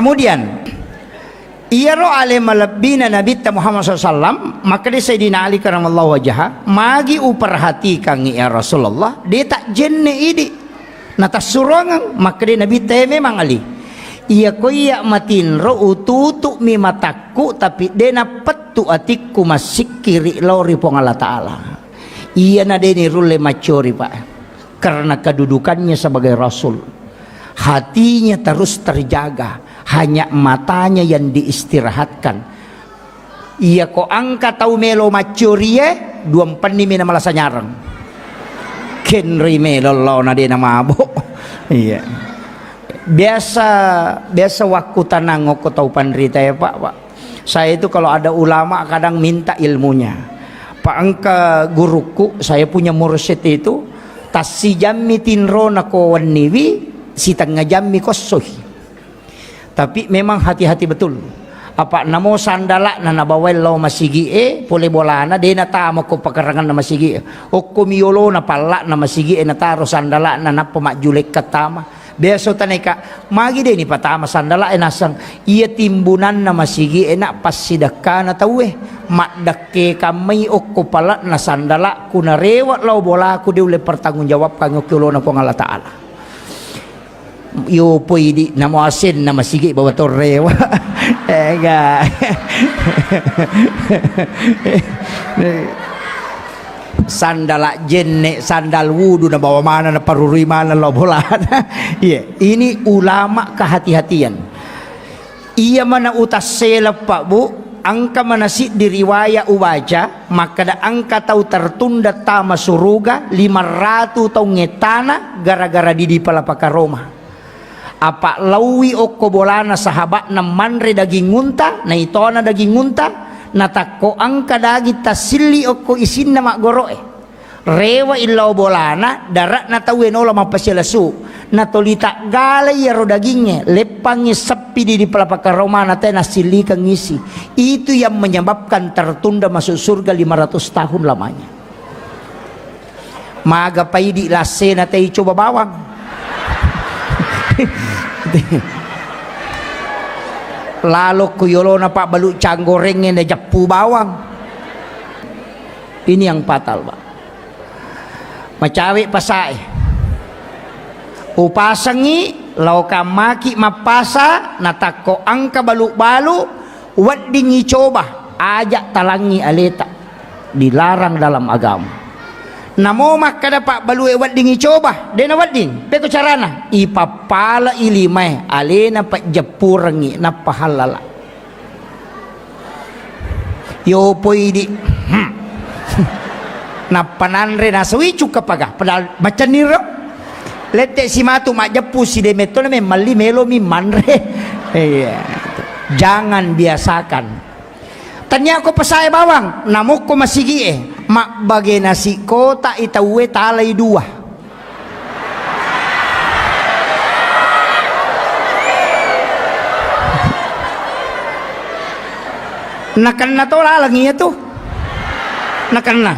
Kemudian ia ro ale malabina Nabi Muhammad SAW, maka dia Sayyidina Ali karamallahu wajhah magi uperhatikan ya Rasulullah, dia tak jenne idi nata surangan, maka dia Nabi teh memang Ali ia koyak matin ro ututu mi mataku, tapi dia napettu atiku masik kiri lori pong Allah Ta'ala. Ia nadeni rule macori pak, karena kedudukannya sebagai Rasul, hatinya terus terjaga, hanya matanya yang diistirahatkan. Ia ko angka tau melo macurie dua penni mina malasa nyarang kenri melo lo na dia mabok. Iya, biasa waktu tanang ko tau pandrita ya pak. Saya itu kalau ada ulama kadang minta ilmunya. Pak angka guruku, saya punya mursyid itu tasi jammi tinro nako waniwi si tengah jammi kosohi. Tapi memang hati-hati betul. Apa namo sandala na nabawel lo masigi pole bolana de na tama ko pakarangan na masigi o kumiyolo na pala na masigi na taro sandala na napamajulek katama. Beso taneka magi de ni patama sandala nasang iya timbunan na masigi na pasidaka na tawe makdakke kamay o ko pala na sandala kunarewa lo bola ko de ule pertanggung jawab kang kulo na ko Allah Ta'ala. Yo pwede na mo asin na masigi bawa torrewa ega sandala jenne sandal wudu na bawa mana na parurui mana lo bolan. Iya, ini ulama kehati-hatian. Ia mana utas selap pak bu, angka manasi di riwayat ubaca, maka da angka tau tertunda tama suruga 500 tau ngetana gara-gara di palapaka Roma. Apa lawi okko bolana sahabat na manre daging unta na itona daging unta na takko angka dagi tasili okko isin na magoroe rewa illaw bolana darat na tawen ola mapasilasu na tolita galay yaro dagingnya lepangnya sepi di pelapaka Roma na tena sili kang isi. Itu yang menyebabkan tertunda masuk surga 500 tahun lamanya. Maga paidi lase na tayo coba bawang. Lalu kuyolo na pak balu canggorengnya na japu bawang. Ini yang fatal pak. Macawi pasai upasangi lauka maki mapasa natako angka balu-balu waddingi coba ajak talangi aleta dilarang dalam agama. Namo mak kada pak balu waddingi coba dena wadding peko carana ipapala ilimai alena pak jepurangi na pahalala yo poidi na pananre na sawi cuka paga padahal macam niro lete si matu mak jepu si demeto me mali melo mi manre. Iya, jangan biasakan. Tanya ko pasay bawang namuk ko masigi mak bagi nasi kota itawe talay dua. Nakan na to lalangi itu nakan na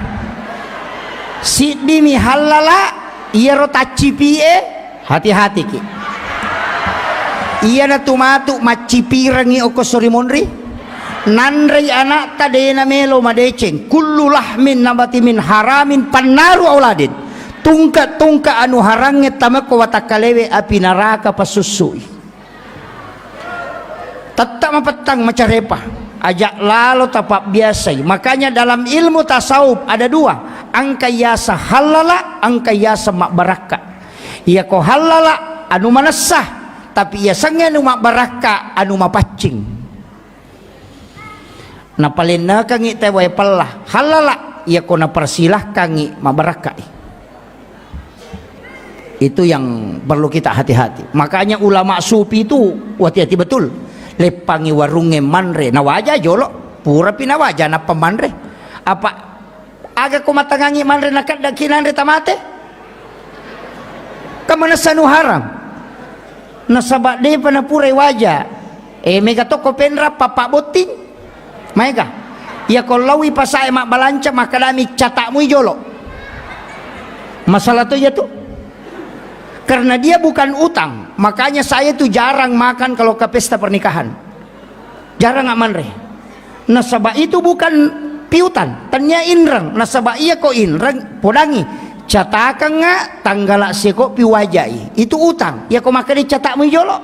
si dimi halala iya rotacipie hati-hati ki iya na tumatu macipirangi oko sorimonri nanrei anak tadena melo madeceng kullu lahmin nabati min haramin pannaru auladin tungka anu harangnya tamako watakalewe api neraka pasusui tetap mapetang macarepa ajak lalu tapak biasa. Makanya dalam ilmu tasawuf ada dua, angka yasa halala, angka yasa mak baraka. Ia ko halala anu manasah, tapi ia sange anu mak baraka anu mapacing. Na palena kangi tewai pelah halala ia ko na persilah kangi mak baraka. Itu yang perlu kita hati-hati. Makanya ulama sufi itu hati-hati betul. Lepangi warunge manre na wajah jolo pura pina wajah na pemanre apa aga ko matangangi manre na kadakinanre tamate kamana sanu haram nasabak de pana pura wajah mega toko penra papa boting mega ya kolawi pasai mak balanca makadami catakmu jolo masalah tu ya tu karena dia bukan utang. Makanya saya tuh jarang makan kalau ke pesta pernikahan. Jarang aman re. Nasabah itu bukan piutan, tanya inrang. Nasabah iya ko inrang podangi. Catakan nga tanggala seko piwajai. Itu utang. Ya ko maka dicatak menjolok.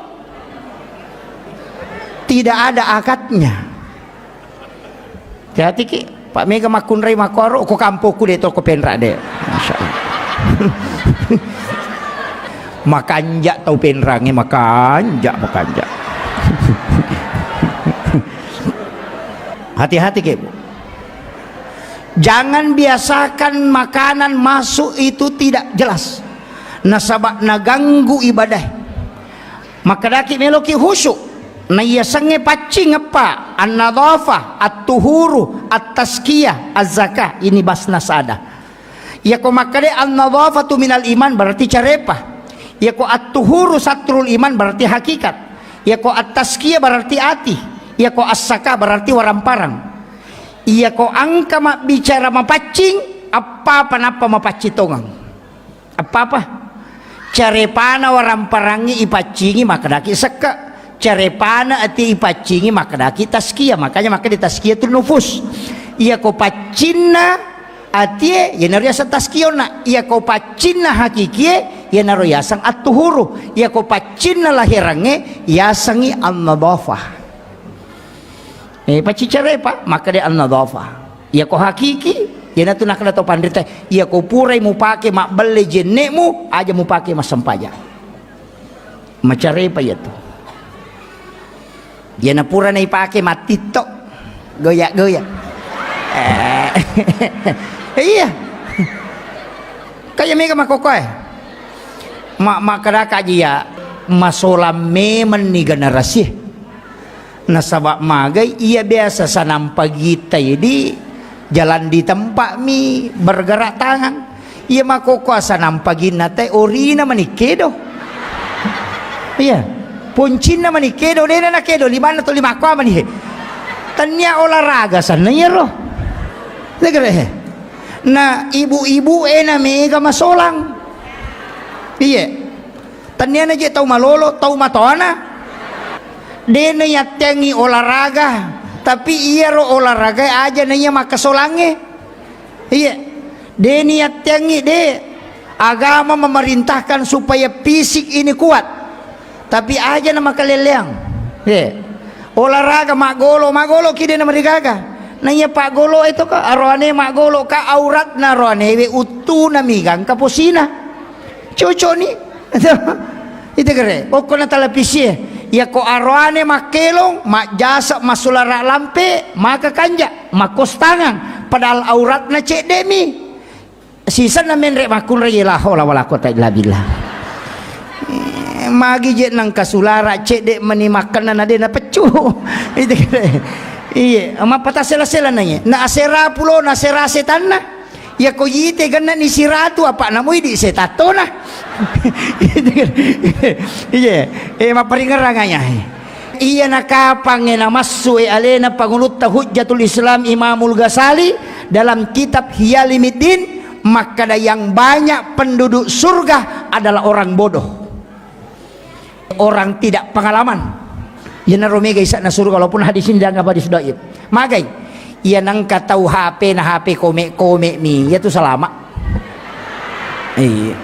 Tidak ada akadnya. Hati-hati ki. Pak Mega makunrai makoro ko kampoku de to ko penra de. Masyaallah. Makanja tau penrange makanja. Hati-hati ke Bu. Jangan biasakan makanan masuk itu tidak jelas. Nasabak naganggu ibadah. Maka daki meloki khusyuk. Na iya sange pacing apa? An-nadhafah, at-tuhuru, at-tazkiyah, az-zakah. Ini basna sada. Ya ko makade an-nadhafatu minal iman berarti carepah. Ya ko at-tuhuru satrul iman berarti hakikat. Ya ko at-tazkiyah berarti ati. Ya ko as-zakah berarti waramparang. Iya ko angka mak bicara mapacing apa napa mapacitongang. Apa carepana waramparangi ipacingi maka daki seka. Carepana ati ipacingi maka daki tazkiyah. Makanya maka di tazkiyatul nufus. Iya ko pacinna ati ya nariasa tazkiyona. Iya ko pacinna hakikie ya naroyasang at-tuhuru. Iya ko pacinna lahirange yasangi an-nadhafah. Pacicare pa maka dia an-nadhafah. Ya ko hakiki ya natu nakala to pandita ya ko purai mu pake mak belle jenekmu aja mu pake masampaja. Macare pa ya tu. Ya na pura na ipake matito goyak-goyak. Iya. Kaya mega makokoy. Makada kajiya masolame ni generasi. Nasabak magai ia biasa sanam pagi di jalan di tempat mi bergerak tangan. Ia makoko sanam pagi nate orina manikedo. Iya. Puncina manikedo dena na kedo 5 atau 5 kwa manihe. Tanya olahraga sana ya roh. Negere. Na ibu-ibu na mega masolang. Iya. Tanya na je tau malolo, tau matona. Dena yatengi olahraga, tapi iya ro olahraga aja nanya makasolange. Iya. Deni yatengi de agama memerintahkan supaya fisik ini kuat. Tapi aja nama kaleleang. Olahraga mak golo kide nama digaga. Nanya pak golo itu ka arwane mak golo ka aurat na arwane we utu na migang ka posina. Coco ni. Itu kere. Oko na televisi. Ya ko arwane mak kelong mak jasa masulara lampe maka kanja mak kostangan padahal aurat na cek demi. Sisa na menrek makun reyelah wala wala kota illa billah. Magi je nang kasulara cek dek meni makanan ade na pecu. Itu kira. Iya, ama patah sela-sela nanya. Na asera pulo na sera setan na. Ya ko yite ganna ni siratu apa namu di setato na. Itu kira. Iya, maparingaranganya. Iya nakapang na masu alena pangulut Hujjatul Islam Imamul Ghazali dalam kitab Hiyalimiddin, maka yang banyak penduduk surga adalah orang bodoh. Orang tidak pengalaman. Ya naromega isa na surga walaupun hadis ini dianggap hadis dhaif. Magai ia nangka tahu HP na HP kome mi ya tu selama. Iya.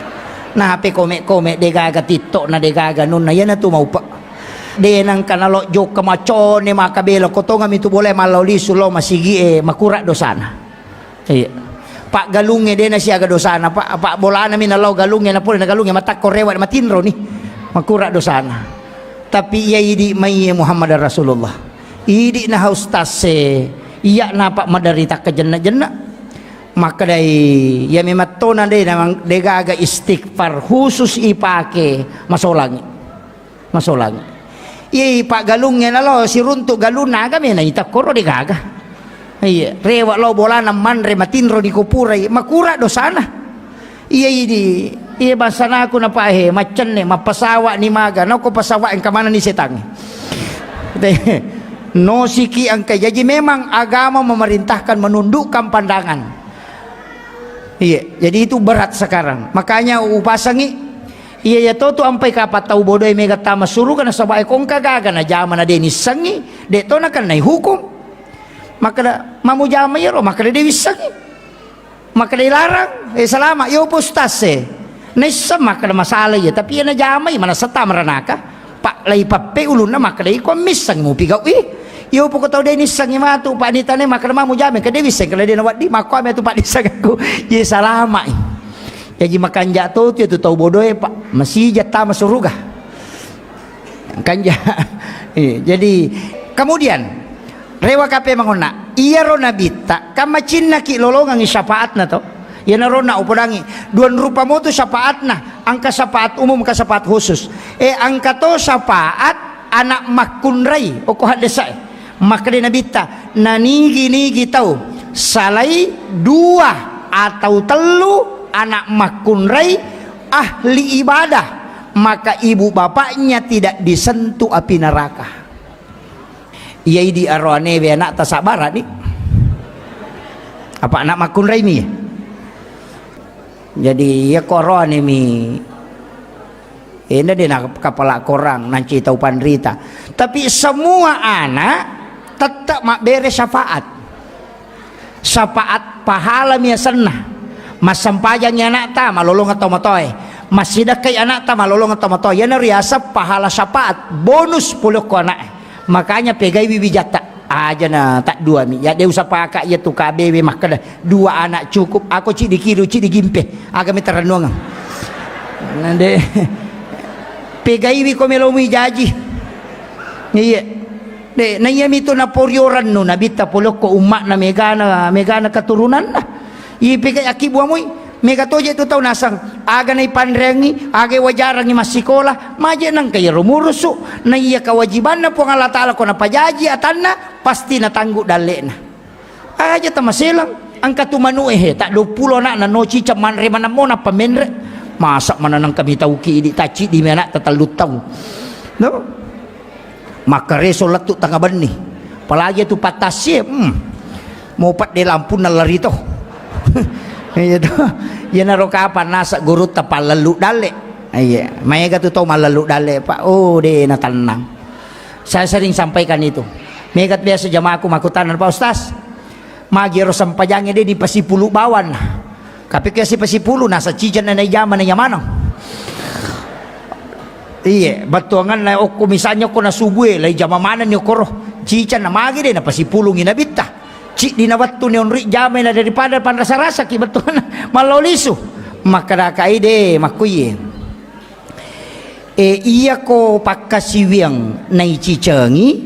Nah HP kome degaga TikTok na degaga nun na ya na tu mau pa. De nang kanalo jok kamacone makabelo kotonga mi tu boleh maloli sulo masigi makura dosana. Iya. Pak galunge de na siaga dosana pak bolana mi nalau galunge na pun na galunge matak korewat matinro ni. Makura dosana. Tapi ia idi mai Muhammad Rasulullah. Idi na haustase iya napa madarita ke jenna-jenna. Maka dai ya mematona deh namang dega istighfar khusus ipake masolangi. Iya pak galungnya nalo si runtuk galuna kami na itakoro degaga. Iya rewa lo bolana manre matinro di kupurai makura dosana. Iya idi iya basana aku napa macen ne mapasawa ni maga no ko pasawa ang kamana ni setang. No siki ang kay jadi memang agama memerintahkan menundukkan pandangan. Iya, jadi itu berat sekarang. Makanya upasangi iya ya to ampai kapat tahu bodoh mega tama suruh kana sabai kong kagaga na jama na deni sangi de to na kan nai hukum maka mamu jama ya ro maka de wisangi maka de larang selama yo postase nessa maka de masalah ya tapi ya na jama mana seta maranaka pak lai pape ulun na maka de ko misang mo pigaw yo po ko taw de ni sangi matu pak ni tane maka mamu jama ka de wisang kala de na wadi mako ame tu pak di sagaku ye salama jadi makan jatuh itu tahu bodoh pak masih jatah masuk surga kanja. Jadi kemudian rewa kape mangona iya rona bita kama cinna ki lolongan syafaat na to ya narona upodangi duan rupa mo to syafaat na angka syafaat umum ka syafaat khusus angka to syafaat anak makunrai o ko hadesa maka de nabita nanigi tau salai dua atau telu anak makunrai ahli ibadah maka ibu bapaknya tidak disentuh api neraka. Iya di arwane we anak tasabara nih apa anak makunrai mi jadi ya korone mi ini dia nak kepala korang nanti tahu pandrita tapi semua anak tetap mak beres syafaat pahala mi senah mas sampajangnya anak ta malolong atau matoy mas sidakai anak ta malolong atau matoy yana riasa pahala syafaat bonus puluh ko anak makanya pegai bibi jata aja na tak dua mi ya dia usah pakai ya tu KBW mah kada dua anak cukup aku ci dikiru ci digimpe agak terenung nande pegai wi ko melomi jaji iya de na iya mi to na porioran no nabita puluh ko umat na megana keturunan lah ipikay akibu amoy mega toje tu tau nasang aga na ipandrengi aga wajarangi masikola maje nang kay rumurusu na iya kewajiban na po ng Allah Ta'ala ko na pajaji atanna pasti natanggu dali na aja tamasilang ang katumanu tak 20 na nochi caman remana mo na pamenre masak mana nang kami tauki di taci di mana tatalutaw no maka resolat tu tangga bani palagi tu patasye mau pat di lampu na larito itu ya naro kapan nasa guru tapal lalu dale iya maya tu tahu malalu dale pak de na tenang saya sering sampaikan itu megat biasa jamaahku makutanan pak ustaz magiro sampajangnya dia di pasipulu bawan tapi kasi pasipulu nasa cijan na yaman na yamano iya batuangan na oku misalnya ko na subuhe lay jamamanan niyo koro cijan na magi de na pasipulu nginabita cik dinawattu ni onri jamai na daripada panrasa-rasa ki betul malolisu maka dakai de makuye iya ko pakasiwiang nai cicengi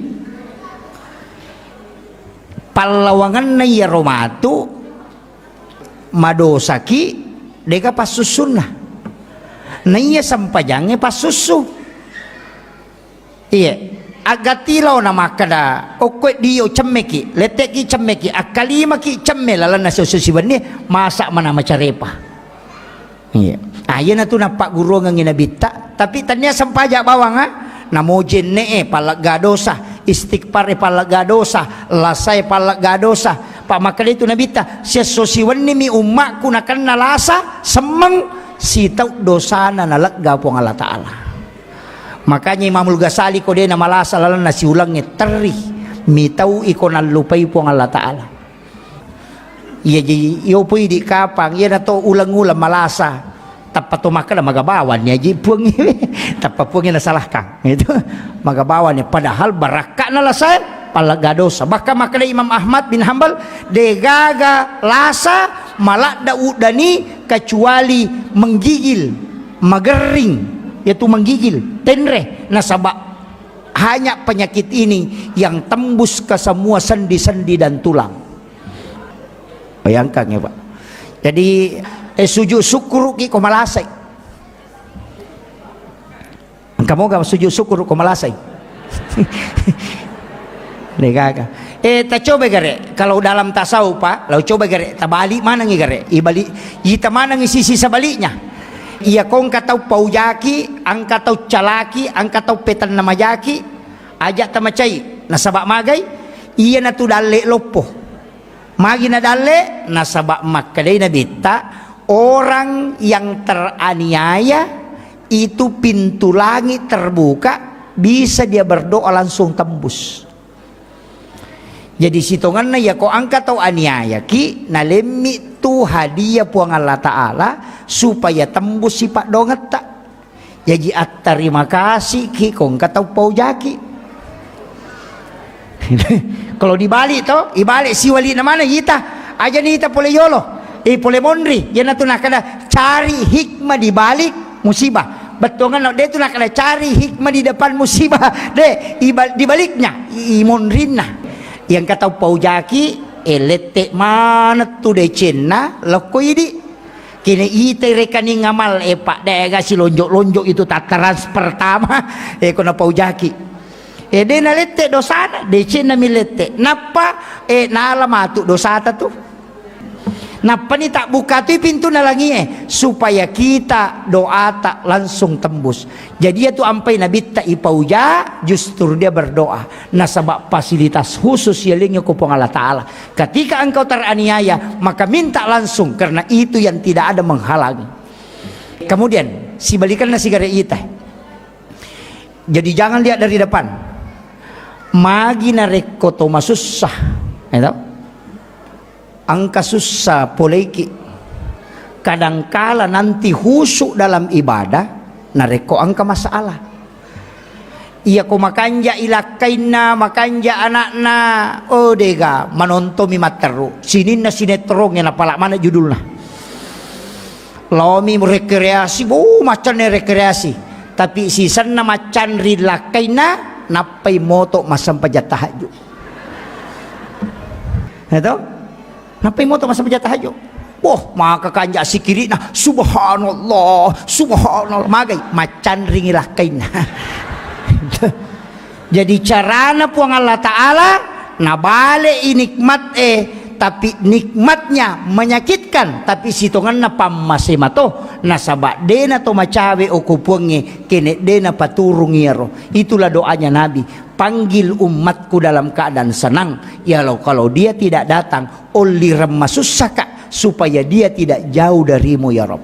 palawangan na iya romatu madosaki deka pasusun na iya sampajangnya pasusu iya agatilaw na makada okwe diyo cemmeki leteki cemmeki akalima ki cemmela na sususiban ni masak mana macarepa iya ayan na to na pak guru nga ginabita tapi tanya sampaja bawang na mojen ne palagadosa istighfar palagadosa lasay palagadosa pa makada itu nabita siya susiwan ni mi umma ku na kan nalasa semeng sitaw dosa na nalagga po ng Allah Ta'ala. Makanya Imamul Ghazali ko din na malasa lalang na siulangnya teri mitaw iko nalupay po ang Allah Ta'ala. Iyo po di kapang iya na to ulang-ulang malasa tapatumak na magabawan niya jipung tapapung na salah kang itu magabawan niya padahal baraka na lasan palagadosa baka makala Imam Ahmad bin Hanbal degaga lasa malak daudani kecuali menggigil magering yaitu menggigil tenre nasabak hanya penyakit ini yang tembus ke semua sendi-sendi dan tulang bayangkan ya Pak jadi sujud syukur ki komalasay kamu gak sujud syukur komalasay negaga tak coba gare kalau dalam tasawuf Pak lalu coba gare tabali mana ngi gare ibali ita mana ngi sisi sebaliknya iya kong katau paujaki ang katau calaki ang katau petan namajaki ajak tamacai nasabak magay iya na tu dalle lopo magi na dalle nasabak makadai na bita orang yang teraniaya itu pintu langit terbuka, bisa dia berdoa langsung tembus. Jadi sitongan na ya ko angka tau aniaya ki na lemmi tu hadiah puang Allah Ta'ala supaya tembus si pak dongat tak. Jadi terima kasih ki kong katau pau jaki. Kalau dibalik toh, ibalik si wali na mana yita aja ni ita pole yolo, pole mondri. Yana tu nak kada cari hikmah di balik musibah. Betul kan? Dia tu nak kada cari hikmah di depan musibah. Deh di baliknya imondrina. Yang kata pau jaki letek mana tu de cina lokoi di kini ite rekening ngamal pak daerah si lonjok itu tataran pertama kena pau jaki de na letek dosa de cina milete napa na alamatu dosa tu napa ni tak buka tu pintu nalangi supaya kita doa tak langsung tembus. Jadi itu ampai nabi tak ipauja justru dia berdoa nasabak fasilitas khusus yelingnya kupong Allah Ta'ala. Ketika engkau teraniaya maka minta langsung karena itu yang tidak ada menghalangi. Kemudian si balikan nasi gare ita. Jadi jangan lihat dari depan. Magi nareko to masusah. Tahu? Angka susah poleki kadangkala nanti husuk dalam ibadah nareko angka masalah iya ko makanja ilakaina makanja anakna dega manontomi materu sinin na sinetron yang napala mana judulnya lomi rekreasi macan rekreasi tapi sisan na macan rilakaina napai moto masam pajat tahajud itu napai moto masa pajat tahajud. Maka kanja sikiri nah subhanallah subhanallah magai macan ringilah kain. Jadi carana puang Allah Ta'ala nabale inikmat tapi nikmatnya menyakitkan tapi sitongan na pammasemato nasaba dena to macawe o kupungi kene dena paturungiro. Itulah doanya Nabi, panggil umatku dalam keadaan senang ya kalau dia tidak datang oli remasusaka supaya dia tidak jauh darimu ya Rob.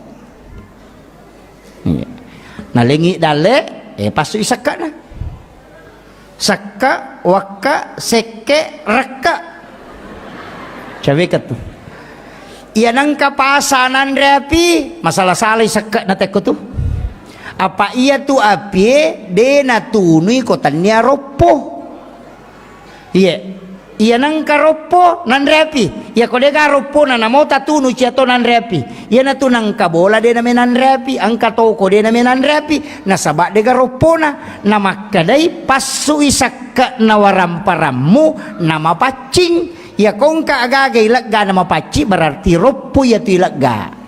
Nah lengi dale pasu isaka na saka waka seke raka cawekat tu iya nang kapasanan reapi masalah salai saka na teko tu apa iya tu api dena tunui kotanya ropo iya nang karopo nan reapi ya kode karopo na mau tatunu ciato nan reapi iya na tu nang kabola dena menan reapi angka toko dena menan reapi na sabak de karopo na makadai pasu isaka na waramparamu nama pacing ya kong kaagaga ilagga nama paci berarti ropo ya tu ilagga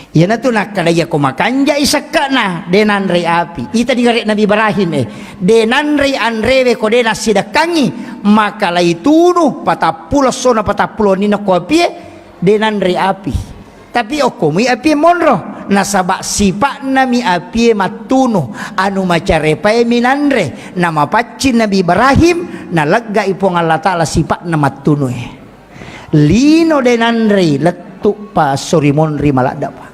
ya na tu nakada ya kumakanja isaka na denan rei api ita digare Nabi Ibrahim denan rei anrewe ko dena sidakangi maka lai tunu patapulo sona patapulo nina ko api denan rei api tapi okumi api monro nasaba sipak nami api matunu anu macarepa minandre nama paci Nabi Ibrahim na lagga ipong Allah Ta'ala sipak na matunu lino denandre letuk pa sorimon rimalada pa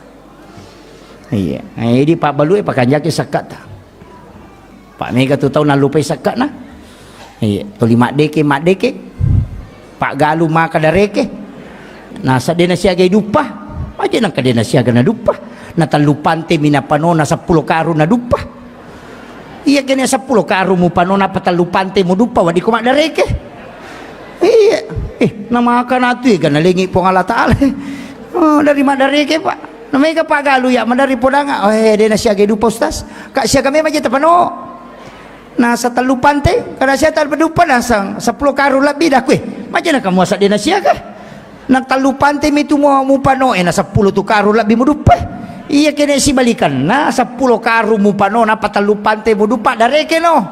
iya ini Pak Balu Pak Kanjaki sakat Pak Mega tu tahu na lupa sakat na iya tu lima deke mak deke Pak Galu maka dareke nasa dena siaga dupa aja nang kadena siaga na dupa na talupante mina panona 10 karu na dupa iya kene 10 karu mu panona patalupante mu dupa wadi ko mak dareke iya nama akan atu kan lengi pong Allah Ta'ala dari mak dareke Pak namanya Pak Galu ya mandari podanga dena siaga dupa ustaz kak siaga me maja tapano na sa talupante kada sia talpadupa nasang 10 karu labi dah kue maja na kamu asa dena siaga na talupante mi tu mo pano na 10 tu karu labi mo dupa iya kene si balikan na 10 karu mo pano na patalupante mo dupa dareke no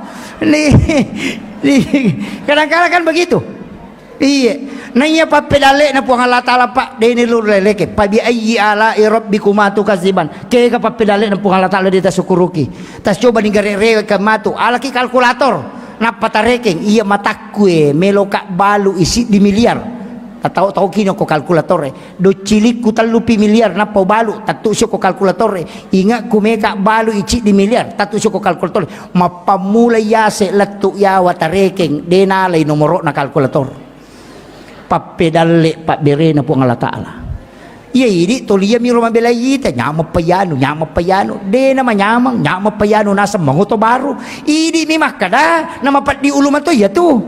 kadang-kadang kan begitu iya nanya papedale na puang Allah Ta'ala Pak deni lureleke pabi ayyi ala rabbikuma tukaziban ke ka papedale na puang Allah Ta'ala dita syukuruki tas coba ningare rewe ka matu alaki kalkulator na patarekeng iya matakue meloka balu isi di miliar tahu kino ko kalkulatore do cilik ku talupi miliar na po balu tatu syo ko kalkulatore inga kumeka balu ici di miliar tatu syo ko kalkulatore mapamulay yase latu yawa tarekeng denalay nomoro na kalkulator papedalle pak bere na po ngala taala iya ini tolia mi roma belayita nyama payano de na manyamang nyama payano nasa manguto baru ini mi makada na mapat di uluman to ya tu